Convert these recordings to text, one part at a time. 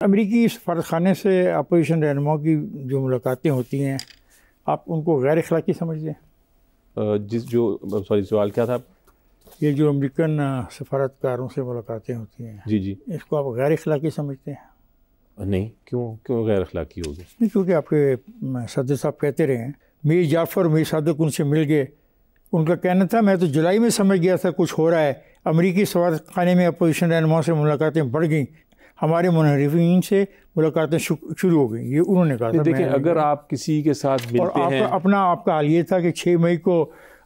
امریکی سفارت خانے سے اپوزیشن رہنماؤں کی جو ملاقاتیں ہوتی ہیں آپ ان کو غیر اخلاقی سمجھتے ہیں؟ سوال کیا تھا؟ یہ جو امریکن سفارتکاروں سے ملاقاتیں ہوتی ہیں جی اس کو آپ غیر اخلاقی سمجھتے ہیں؟ نہیں، کیوں غیر اخلاقی ہوگی؟ نہیں، کیونکہ آپ کے صدر صاحب کہتے رہے ہیں میر جعفر میر صادق ان سے مل گئے، ان کا کہنا تھا میں تو جولائی میں سمجھ گیا تھا کچھ ہو رہا ہے، امریکی سفارت خانے میں اپوزیشن رہنماؤں سے ملاقاتیں بڑھ گئیں، ہمارے منحرفین سے ملاقاتیں شروع ہو گئیں، یہ انہوں نے کہا تھا۔ دیکھیں اگر آپ کسی کے ساتھ ملتے ہیں، آپ کا حال یہ تھا کہ 6 مئی کو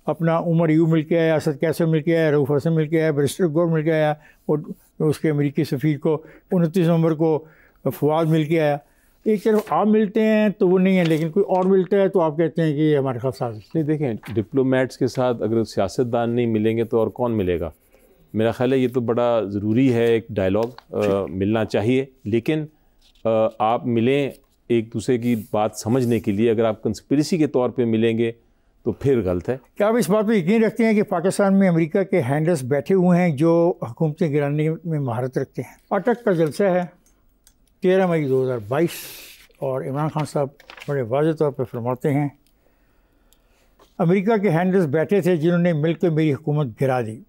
اپنا عمر یو مل کے آیا، اسد کیسر مل کے آیا، رؤوف حسن مل کے آیا، بیرسٹر گور مل کے آیا، اور اس کے امریکی سفیر کو 29 نومبر کو فواد مل کے آیا۔ ایک طرف آپ ملتے ہیں تو وہ نہیں ہے، لیکن کوئی اور ملتا ہے تو آپ کہتے ہیں کہ یہ ہمارے خلاف سازش۔ نہیں، دیکھیں ڈپلومیٹس کے ساتھ اگر سیاستدان نہیں ملیں گے تو اور کون ملے گا؟ میرا خیال ہے یہ تو بڑا ضروری ہے، ایک ڈائلاگ ملنا چاہیے، لیکن آپ ملیں ایک دوسرے کی بات سمجھنے کے لیے، اگر آپ کنسپریسی کے طور پہ ملیں گے تو پھر غلط ہے۔ کیا آپ اس بات پہ یقین رکھتے ہیں کہ پاکستان میں امریکہ کے ہینڈلز بیٹھے ہوئے ہیں جو حکومتیں گرانے میں مہارت رکھتے ہیں؟ اٹک کا جلسہ ہے 13 مئی 2022 اور عمران خان صاحب بڑے واضح طور پہ فرماتے ہیں امریکہ کے ہینڈلز بیٹھے تھے جنہوں نے مل کے میری حکومت گرا دی۔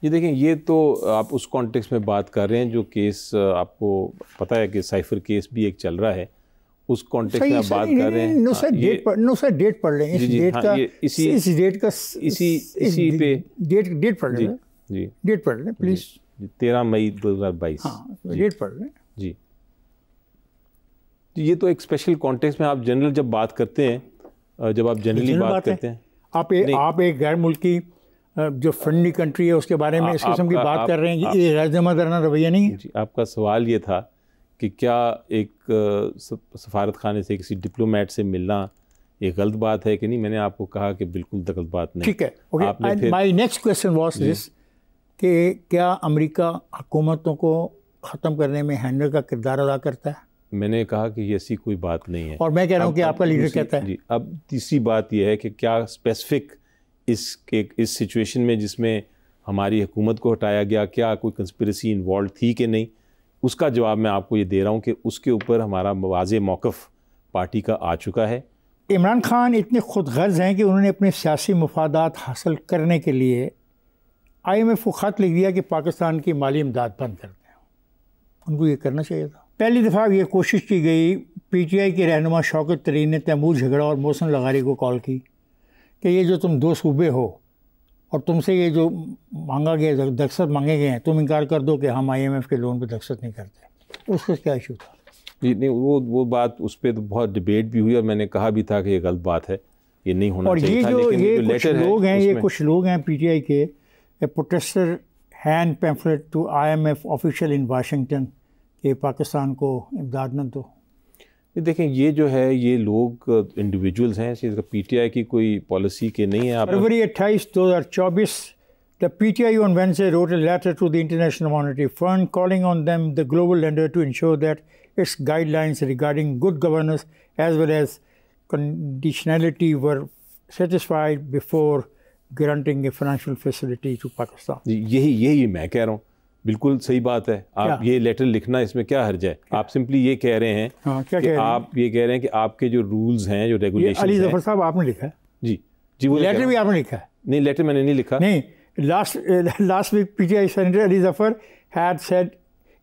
یہ دیکھیں، یہ تو آپ اس کانٹیکس میں بات کر رہے ہیں جو کیس آپ کو پتہ ہے کہ سائفر کیس بھی ایک چل رہا ہے، اس کانٹیکس میں آپ بات کر رہے ہیں۔ نو سر ڈیٹ پڑھ لیں، اسی پہ ڈیٹ پڑھ لیں، جی ڈیٹ پڑھ لیں پلیز، 13 مئی 2022۔ ہاں ڈیٹ پڑھ لیں۔ جی یہ تو ایک اسپیشل کانٹیکس میں آپ جنرل جب بات کرتے ہیں، جب آپ جنرلی بات کرتے ہیں، آپ ایک غیر ملکی جو فرینڈلی کنٹری ہے اس کے بارے میں اس قسم کی بات کر رہے ہیں، یہ غیر ذمہ دارانہ رویہ نہیں ہے؟ جی آپ کا سوال یہ تھا کہ کیا ایک سفارت خانے سے کسی ڈپلومیٹ سے ملنا ایک غلط بات ہے کہ نہیں؟ میں نے آپ کو کہا کہ بالکل غلط بات نہیں۔ ٹھیک ہے، my next question was this کہ کیا امریکہ حکومتوں کو ختم کرنے میں ہینڈل کا کردار ادا کرتا ہے؟ میں نے کہا کہ یہ ایسی کوئی بات نہیں ہے، اور میں کہہ رہا ہوں کہ آپ کا لیڈر کہتا ہے۔ جی اب تیسری بات یہ ہے کہ کیا اسپیسیفک اس سچویشن میں جس میں ہماری حکومت کو ہٹایا گیا، کیا کوئی کنسپریسی انوالو تھی کہ نہیں؟ اس کا جواب میں آپ کو یہ دے رہا ہوں کہ اس کے اوپر ہمارا واضح موقف پارٹی کا آ چکا ہے۔ عمران خان اتنے خود غرض ہیں کہ انہوں نے اپنے سیاسی مفادات حاصل کرنے کے لیے IMF کو خط لکھ دیا کہ پاکستان کی مالی امداد بند کر دیں۔ ان کو یہ کرنا چاہیے تھا۔ پہلی دفعہ یہ کوشش کی گئی، PTI کے رہنما شوکت طرین نے تیمور جھگڑا اور محسن لغاری کو کال کی کہ یہ جو تم 2 صوبے ہو اور تم سے یہ جو مانگا گیا دستخط مانگے گئے ہیں، تم انکار کر دو کہ ہم IMF کے لون پہ دستخط نہیں کرتے۔ اس کا کیا ایشو تھا؟ جی نہیں، وہ بات اس پہ تو بہت ڈبیٹ بھی ہوئی اور میں نے کہا بھی تھا کہ یہ غلط بات ہے، یہ نہیں ہونا چاہیے تھا۔ اور یہ کچھ لوگ ہیں PTI کے protester hand pamphlet to IMF official in Washington کہ پاکستان کو امداد نہ دو۔ دیکھیں یہ جو ہے یہ لوگ انڈیویجولز ہیں، PTI کی کوئی پالیسی کے نہیں ہے۔ فروری 28 2024 the PTI on Wednesday wrote a letter to the International Monetary Fund calling on them, the global lender, to ensure that its guidelines regarding good governance as well as conditionality were satisfied before granting a financial facility to Pakistan۔ یہی میں کہہ رہا ہوں، بالکل صحیح بات ہے۔ آپ یہ لیٹر لکھنا اس میں کیا حرج ہے؟ آپ سمپلی یہ کہہ رہے ہیں کہ آپ یہ کہہ رہے ہیں کہ آپ کے جو رولز ہیں، جو ریگولیشن علی ظفر صاحب آپ نے لکھا ہے؟ جی وہ لیٹر بھی آپ نے لکھا ہے؟ نہیں، لیٹر میں نے نہیں لکھا۔ نہیں، last week PTI Senator Ali Zafar had said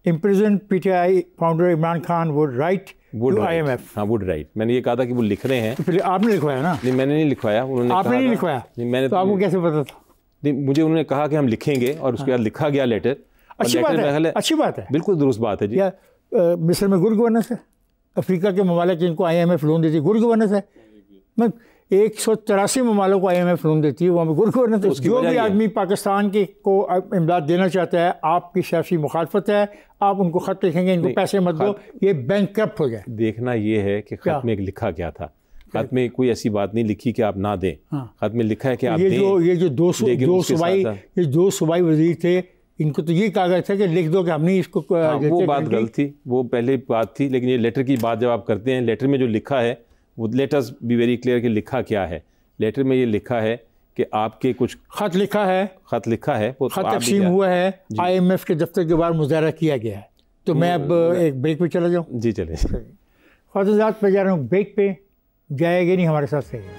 imprisoned PTI founder Imran Khan would write to IMF۔ ہاں would write، میں نے یہ کہا تھا کہ وہ لکھ رہے ہیں۔ پھر آپ نے لکھوایا نا؟ نہیں میں نے نہیں لکھوایا، انہوں نے۔ آپ نے نہیں لکھوایا؟ میں تو آپ کو کیسے پتا تھا؟ نہیں مجھے انہوں نے کہا کہ ہم لکھیں گے اور اس کے بعد لکھا گیا لیٹر۔ اچھی بات ہے، بالکل درست بات ہے۔ جی مصر میں گڈ گورننس ہے، افریقہ کے ممالک جن کو IMF لون دیتی ہے گڈ گورننس ہے، 183 ممالک کو IMF لون دیتی ہے، وہاں پہ گڈ گورننس ہے۔ جو بھی آدمی پاکستان کو امداد دینا چاہتا ہے، آپ کی سیاسی مخالفت ہے، آپ ان کو خط لکھیں گے ان کو پیسے مت دو، یہ بینک کرپٹ ہو جائے۔ دیکھنا یہ ہے کہ خط میں لکھا کیا تھا، خط میں کوئی ایسی بات نہیں لکھی کہ آپ نہ دیں، خط میں لکھا ہے کہ آپ دیں۔ یہ جو دو صوبائی وزیر تھے ان کو تو یہ کہا گیا تھا کہ لکھ دو کہ ہم نہیں اس کو۔ وہ بات غلط تھی، وہ پہلے بات تھی، لیکن یہ لیٹر کی بات جب آپ کرتے ہیں، لیٹر میں جو لکھا ہے وہ لیٹرز بی ویری کلیئر کہ لکھا کیا ہے۔ لیٹر میں یہ لکھا ہے کہ آپ کے کچھ خط لکھا ہے، خط تقسیم ہوا ہے، IMF کے دفتر کے باہر مظاہرہ کیا گیا ہے۔ تو میں اب ایک بریک پہ چلا جاؤں. جی چلیں. خواتین حضرات پہ جا رہا ہوں بریک پہ, جائے گا نہیں, ہمارے ساتھ رہے گا.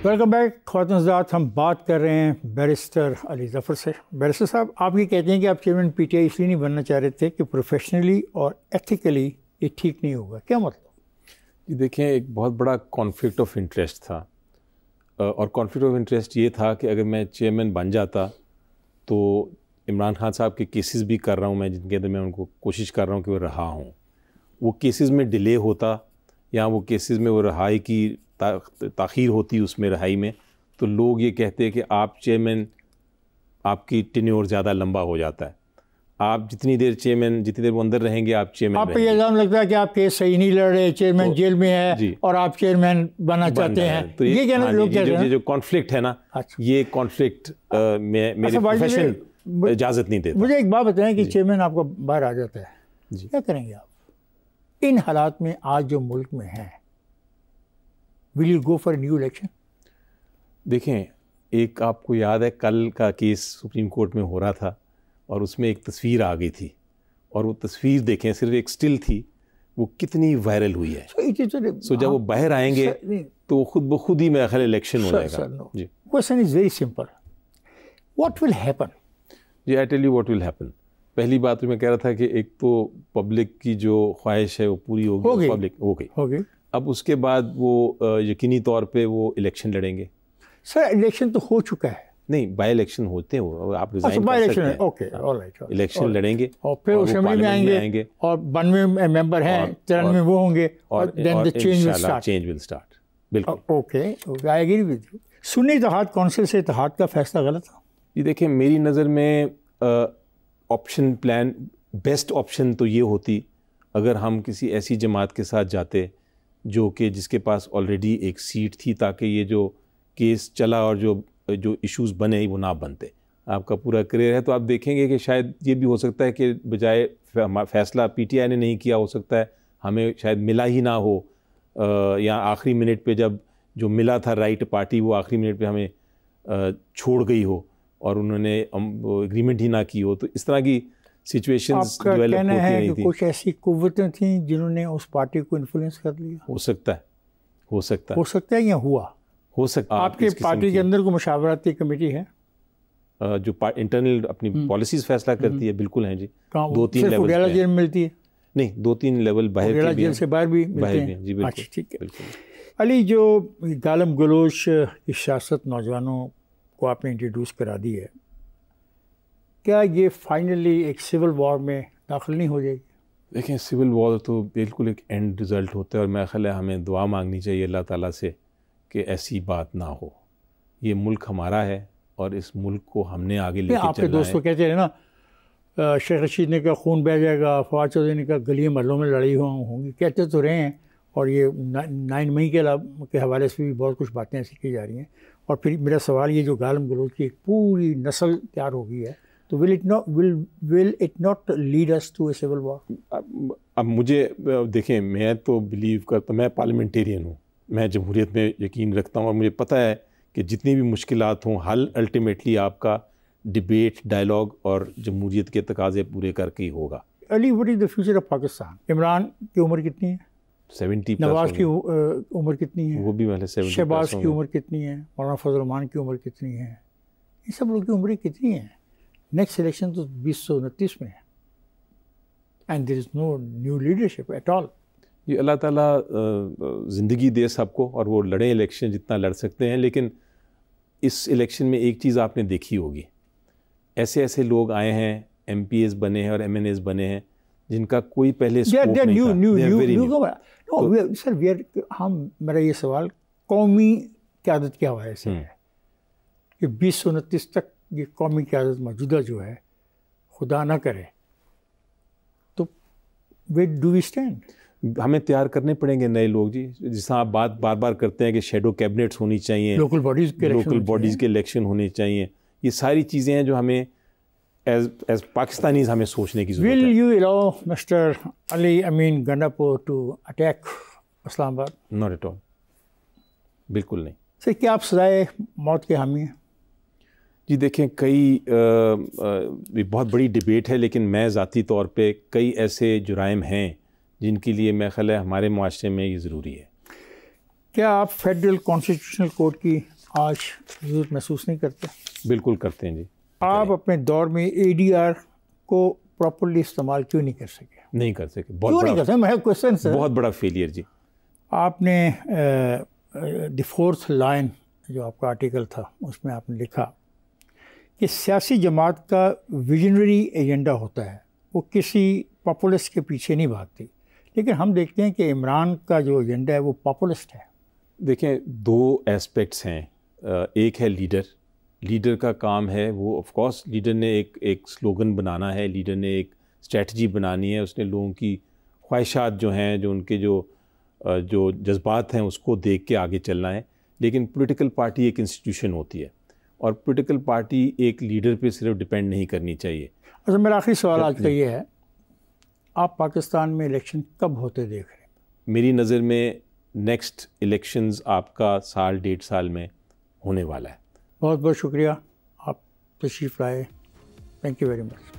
Welcome back. خواتین حضرات, ہم بات کر رہے ہیں بیرسٹر علی ظفر سے. بیرسٹر صاحب, آپ یہ کہتے ہیں کہ آپ چیئرمین پی ٹی آئی اس لیے نہیں بننا چاہ رہے تھے کہ پروفیشنلی اور ایتھیکلی یہ ٹھیک نہیں ہوگا, کیا مطلب؟ جی دیکھیں, ایک بہت بڑا کانفلکٹ آف انٹرسٹ تھا, اور کانفلکٹ آف انٹرسٹ یہ تھا کہ اگر میں چیئرمین بن جاتا تو عمران خان صاحب کے کیسز بھی کر رہا ہوں میں, جن کے اندر میں ان کو کوشش کر رہا ہوں کہ وہ رہا ہوں, وہ کیسز میں ڈیلے ہوتا یا وہ کیسز میں وہ رہائی کی تاخیر ہوتی اس میں رہائی میں, تو لوگ یہ کہتے ہیں کہ آپ چیئرمین, آپ کی ٹینیور زیادہ لمبا ہو جاتا ہے, آپ جتنی دیر چیئرمین, جتنی دیر وہ اندر رہیں گے آپ چیئرمین. آپ پہ یہ الزام لگتا ہے کہ آپ کیس صحیح نہیں لڑ رہے, چیئرمین جیل میں ہے اور آپ چیئرمین بننا چاہتے ہیں, تو یہ کہنا لوگ کہتے ہیں. جو کانفلکٹ ہے نا, یہ کانفلکٹ میرے پروفیشن اجازت نہیں دیتا. مجھے ایک بات بتائیں کہ چیئرمین آپ کا باہر آ جاتا ہے, کیا کریں گے آپ ان حالات میں آج جو ملک میں ہیں؟ Will you go for new election? دیکھیں, ایک آپ کو یاد ہے کل کا کیس سپریم کورٹ میں ہو رہا تھا اور اس میں ایک تصویر آ گئی تھی, اور وہ تصویر دیکھیں, صرف ایک سٹل تھی, وہ کتنی وائرل ہوئی ہے. سو جب وہ باہر آئیں گے تو خود بخود ہی میرا خیال الیکشن ہو جائے گا. جی, question is very simple, what will happen? جی I tell you what will happen. پہلی بات میں کہہ رہا تھا کہ ایک تو پبلک کی جو خواہش ہے وہ پوری ہوگی, پبلک ہو گئی. اب اس کے بعد وہ یقینی طور پہ وہ الیکشن لڑیں گے. سر الیکشن تو ہو چکا ہے. نہیں, بائی الیکشن ہوتے ہیں, آپ ریزائن کر سکتے ہیں, الیکشن لڑیں گے اور پھر اسمبلی میں آئیں گے اور 92 ممبر ہیں, 93 وہ ہوں گے, اور چینج ول اسٹارٹ. بالکل okay, I agree with you. Sunni Ittehad Council سے اتحاد کا فیصلہ غلط تھا؟ جی دیکھیں, میری نظر میں آپشن پلان بیسٹ آپشن تو یہ ہوتی اگر ہم کسی ایسی جماعت کے ساتھ جاتے جو کہ جس کے پاس آلریڈی ایک سیٹ تھی, تاکہ یہ جو کیس چلا اور جو ایشوز بنے وہ نہ بنتے. آپ کا پورا کریئر ہے تو آپ دیکھیں گے کہ شاید یہ بھی ہو سکتا ہے کہ بجائے فیصلہ پی ٹی آئی نے نہیں کیا, ہو سکتا ہے ہمیں شاید ملا ہی نہ ہو, یا آخری منٹ پہ جب جو ملا تھا رائٹ پارٹی وہ آخری منٹ پہ ہمیں چھوڑ گئی ہو اور انہوں نے اگریمنٹ ہی نہ کی ہو. تو اس طرح کی سچویشنز ڈیولپ ہوتی نہیں تھیں. کچھ ایسی قوتیں تھیں جنہوں نے اس پارٹی کو انفلوئنس کر لیا. ہو سکتا ہے یا ہوا ہو سکتا. آپ کے پارٹی کے اندر کوئی مشاورتی کمیٹی ہے جو انٹرنل اپنی پالیسیز فیصلہ کرتی ہے؟ بالکل ہیں جی. 2-3 لیول جیل میں ملتی ہے؟ نہیں, 2-3 لیول باہر جیل سے باہر بھی ملتے ہیں جی. بالکل ٹھیک ہے. علی, جو گالم گلوچ کی سیاست نوجوانوں کو آپ نے انٹروڈیوس کرا دی ہے, کیا یہ فائنلی ایک سول وار میں داخل نہیں ہو جائے گی؟ دیکھیں, سول وار تو بالکل ایک اینڈ رزلٹ ہوتا ہے, اور میرا خیال ہے ہمیں دعا مانگنی چاہیے اللہ تعالیٰ سے کہ ایسی بات نہ ہو. یہ ملک ہمارا ہے اور اس ملک کو ہم نے آگے لے کے چلنا ہے. آپ کے دوست کو کہتے ہیں نا, شیخ رشید نے کہا خون بہہ جائے گا, فواد چودھری نے کہا گلیوں محلوں میں لڑائی ہوں گی, کہتے تو رہے ہیں, اور یہ 9 مئی کے حوالے سے بھی بہت کچھ باتیں ایسی کی جا رہی ہیں. اور پھر میرا سوال یہ, جو گالم گلوچ کی ایک پوری نسل تیار ہو گئی ہے, تو will it not lead us to a civil war؟ اب مجھے دیکھیں, میں تو بلیو کرتا, میں پارلیمنٹیرین ہوں, میں جمہوریت میں یقین رکھتا ہوں, اور مجھے پتہ ہے کہ جتنی بھی مشکلات ہوں حل الٹیمیٹلی آپ کا ڈیبیٹ, ڈائلاگ اور جمہوریت کے تقاضے پورے کر کے ہی ہوگا. علی, what is the future of Pakistan? Imran کی عمر کتنی ہے؟ 70. نواز کی عمر کتنی ہے؟ وہ بھی پہلے 70. شہباز کی عمر کتنی ہے؟ مولانا فضل الرحمان کی عمر کتنی ہے؟ یہ سب لوگ کی عمریں کتنی ہیں؟ نیکسٹ الیکشن تو 2029 میں ہے, and there is no new leadership at all. یہ اللہ تعالیٰ زندگی دے سب کو, اور وہ لڑیں الیکشن جتنا لڑ سکتے ہیں. لیکن اس الیکشن میں ایک چیز آپ نے دیکھی ہوگی, ایسے لوگ آئے ہیں, ایم پی ایز بنے ہیں اور ایم این ایز بنے ہیں, جن کا کوئی پہلے اسکوپ نہیں تھا. سر میرا یہ سوال قومی قیادت کے حوالے سے ہے کہ 2029 تک یہ قومی قیادت موجودہ جو ہے, خدا نہ کرے, تو ویئر ڈو وی اسٹینڈ؟ ہمیں تیار کرنے پڑیں گے نئے لوگ جی. جس طرح آپ بات بار کرتے ہیں کہ شیڈو کیبنٹس ہونی چاہیے, لوکل باڈیز کے الیکشن ہونے چاہیے, یہ ساری چیزیں ہیں جو ہمیں ایز پاکستانیز ہمیں سوچنے کی ضرورت ہے. Will you allow mister Ali Amin Gandapur to attack Islamabad? Not at all, بالکل نہیں. سر, کیا آپ سزائے موت کے حامی ہیں؟ جی دیکھیں کئی بہت بڑی ڈیبیٹ ہے، لیکن میں ذاتی طور پہ کئی ایسے جرائم ہیں جن کے لیے میں خیال ہے ہمارے معاشرے میں یہ ضروری ہے۔ کیا آپ فیڈرل کانسٹیٹیوشنل کورٹ کی آج ضرورت محسوس نہیں کرتے؟ بالکل کرتے ہیں جی۔ آپ اپنے دور میں اے ڈی آر کو پراپرلی استعمال کیوں نہیں کر سکے؟ نہیں کر سکے، کیوں نہیں کر سکے؟ میں کوشچن سے بہت بڑا فیلئر جی۔ آپ نے دی فورتھ لائن جو آپ کا آرٹیکل تھا اس میں آپ نے لکھا کہ سیاسی جماعت کا ویژنری ایجنڈا ہوتا ہے، وہ کسی پاپولسٹ کے پیچھے نہیں بھاگتی، لیکن ہم دیکھتے ہیں کہ عمران کا جو ایجنڈا ہے وہ پاپولسٹ ہے۔ دیکھیں دو ایسپیکٹس ہیں، ایک ہے لیڈر کا کام ہے، وہ آف کورس لیڈر نے ایک سلوگن بنانا ہے، لیڈر نے ایک اسٹریٹجی بنانی ہے، اس نے لوگوں کی خواہشات جو ہیں، جو ان کے جو جذبات ہیں اس کو دیکھ کے آگے چلنا ہے۔ لیکن پولیٹیکل پارٹی ایک انسٹیٹیوشن ہوتی ہے، اور پولیٹیکل پارٹی ایک لیڈر پہ صرف ڈپینڈ نہیں کرنی چاہیے۔ اچھا، میرا آخری سوال آج کا یہ ہے، آپ پاکستان میں الیکشن کب ہوتے دیکھ رہے ہیں؟ میری نظر میں نیکسٹ الیکشنز آپ کا 1.5 سال میں ہونے والا ہے۔ بہت بہت شکریہ، آپ تشریف لائے، تھینک یو ویری مچ۔